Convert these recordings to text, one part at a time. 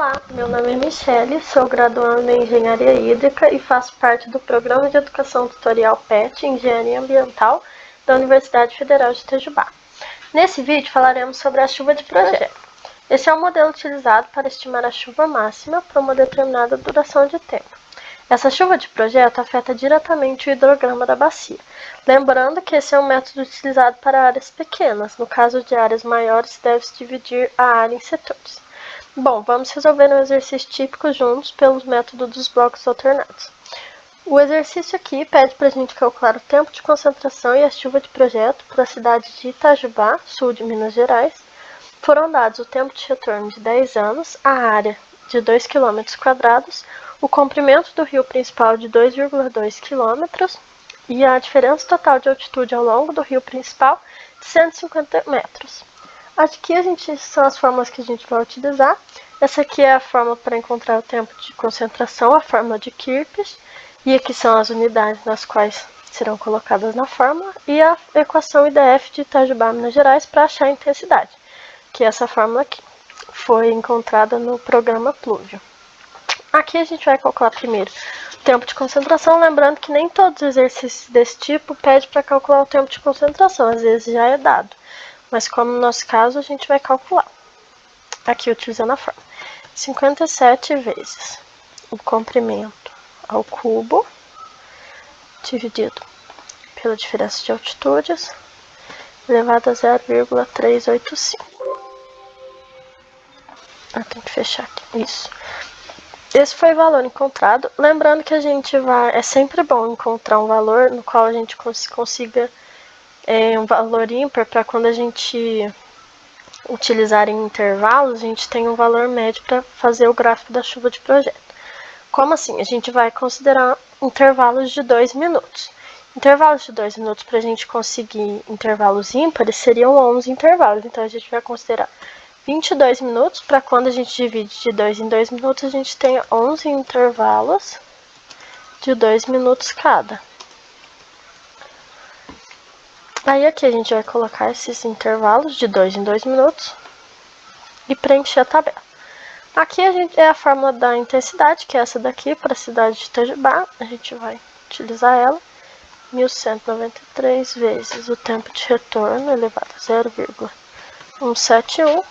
Olá, meu nome é Michele, sou graduanda em Engenharia Hídrica e faço parte do Programa de Educação Tutorial PET Engenharia Ambiental da Universidade Federal de Itajubá. Nesse vídeo falaremos sobre a chuva de projeto. Esse é um modelo utilizado para estimar a chuva máxima para uma determinada duração de tempo. Essa chuva de projeto afeta diretamente o hidrograma da bacia. Lembrando que esse é um método utilizado para áreas pequenas. No caso de áreas maiores, deve-se dividir a área em setores. Bom, vamos resolver um exercício típico juntos pelo método dos blocos alternados. O exercício aqui pede para a gente calcular o tempo de concentração e a chuva de projeto para a cidade de Itajubá, sul de Minas Gerais. Foram dados o tempo de retorno de 10 anos, a área de 2 km², o comprimento do rio principal de 2,2 km e a diferença total de altitude ao longo do rio principal de 150 metros. Aqui são as fórmulas que a gente vai utilizar. Essa aqui é a fórmula para encontrar o tempo de concentração, a fórmula de Kirchhoff. E aqui são as unidades nas quais serão colocadas na fórmula. E a equação IDF de Itajubá, Minas Gerais, para achar a intensidade, que é essa fórmula aqui. Foi encontrada no programa Pluvio. Aqui a gente vai calcular primeiro o tempo de concentração, lembrando que nem todos os exercícios desse tipo pedem para calcular o tempo de concentração, às vezes já é dado. Mas como no nosso caso, a gente vai calcular. Aqui utilizando a fórmula. 57 vezes o comprimento ao cubo, dividido pela diferença de altitudes, elevado a 0,385. Tem que fechar aqui. Isso. Esse foi o valor encontrado. Lembrando que é sempre bom encontrar um valor no qual a gente consiga um valor ímpar, para quando a gente utilizar em intervalos, a gente tem um valor médio para fazer o gráfico da chuva de projeto. Como assim? A gente vai considerar intervalos de 2 minutos. Intervalos de 2 minutos, para a gente conseguir intervalos ímpares, seriam 11 intervalos. Então, a gente vai considerar 22 minutos, para quando a gente divide de 2 em 2 minutos, a gente tem 11 intervalos de 2 minutos cada. Aí aqui a gente vai colocar esses intervalos de 2 em 2 minutos e preencher a tabela. Aqui é a fórmula da intensidade, que é essa daqui, para a cidade de Itajubá. A gente vai utilizar ela. 1193 vezes o tempo de retorno elevado a 0,171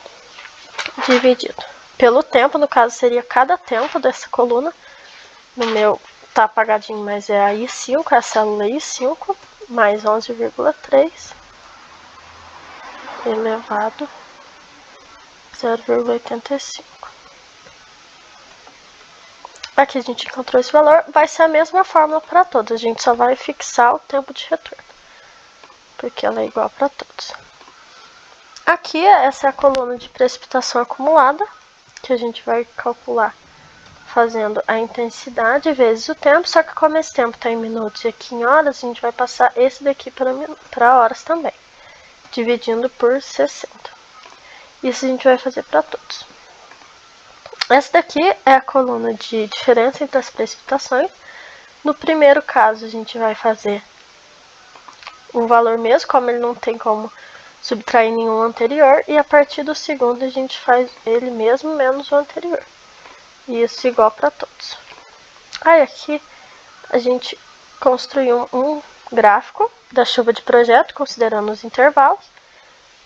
dividido pelo tempo. No caso seria cada tempo dessa coluna. No meu tá apagadinho, mas é a I5, a célula I5, mais 11,3 elevado a 0,85. Aqui a gente encontrou esse valor. Vai ser a mesma fórmula para todos. A gente só vai fixar o tempo de retorno, porque ela é igual para todos. Aqui, essa é a coluna de precipitação acumulada, que a gente vai calcular fazendo a intensidade vezes o tempo. Só que como esse tempo está em minutos e aqui em horas, a gente vai passar esse daqui para horas também, dividindo por 60. Isso a gente vai fazer para todos. Essa daqui é a coluna de diferença entre as precipitações. No primeiro caso, a gente vai fazer o valor mesmo, como ele não tem como subtrair nenhum anterior. E a partir do segundo, a gente faz ele mesmo menos o anterior. E isso igual para todos. Aí aqui, a gente construiu um gráfico da chuva de projeto, considerando os intervalos.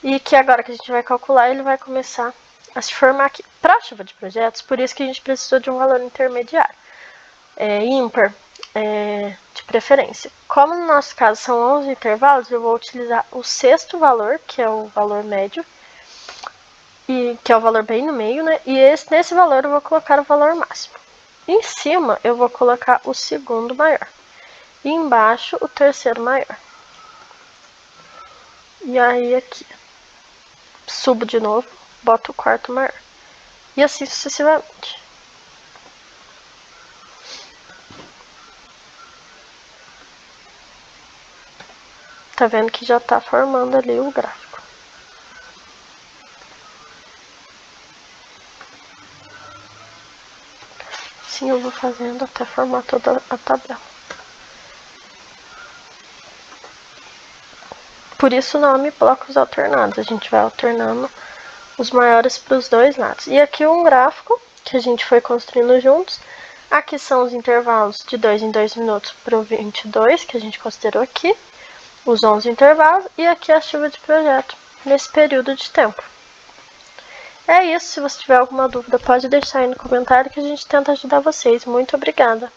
E que agora que a gente vai calcular, ele vai começar a se formar aqui. Para a chuva de projetos, por isso que a gente precisou de um valor intermediário, ímpar, de preferência. Como no nosso caso são 11 intervalos, eu vou utilizar o sexto valor, que é o valor médio, e que é o valor bem no meio, né? E nesse valor eu vou colocar o valor máximo. Em cima eu vou colocar o segundo maior. E embaixo o terceiro maior. E aí aqui, subo de novo, boto o quarto maior. E assim sucessivamente. Tá vendo que já tá formando ali o gráfico. Assim eu vou fazendo até formar toda a tabela. Por isso o nome blocos alternados. A gente vai alternando os maiores para os dois lados. E aqui um gráfico que que a gente foi construindo juntos. Aqui são os intervalos de 2 em 2 minutos para o 22, que a gente considerou aqui. Os 11 intervalos. E aqui a chuva de projeto, nesse período de tempo. É isso. Se você tiver alguma dúvida, pode deixar aí no comentário que a gente tenta ajudar vocês. Muito obrigada!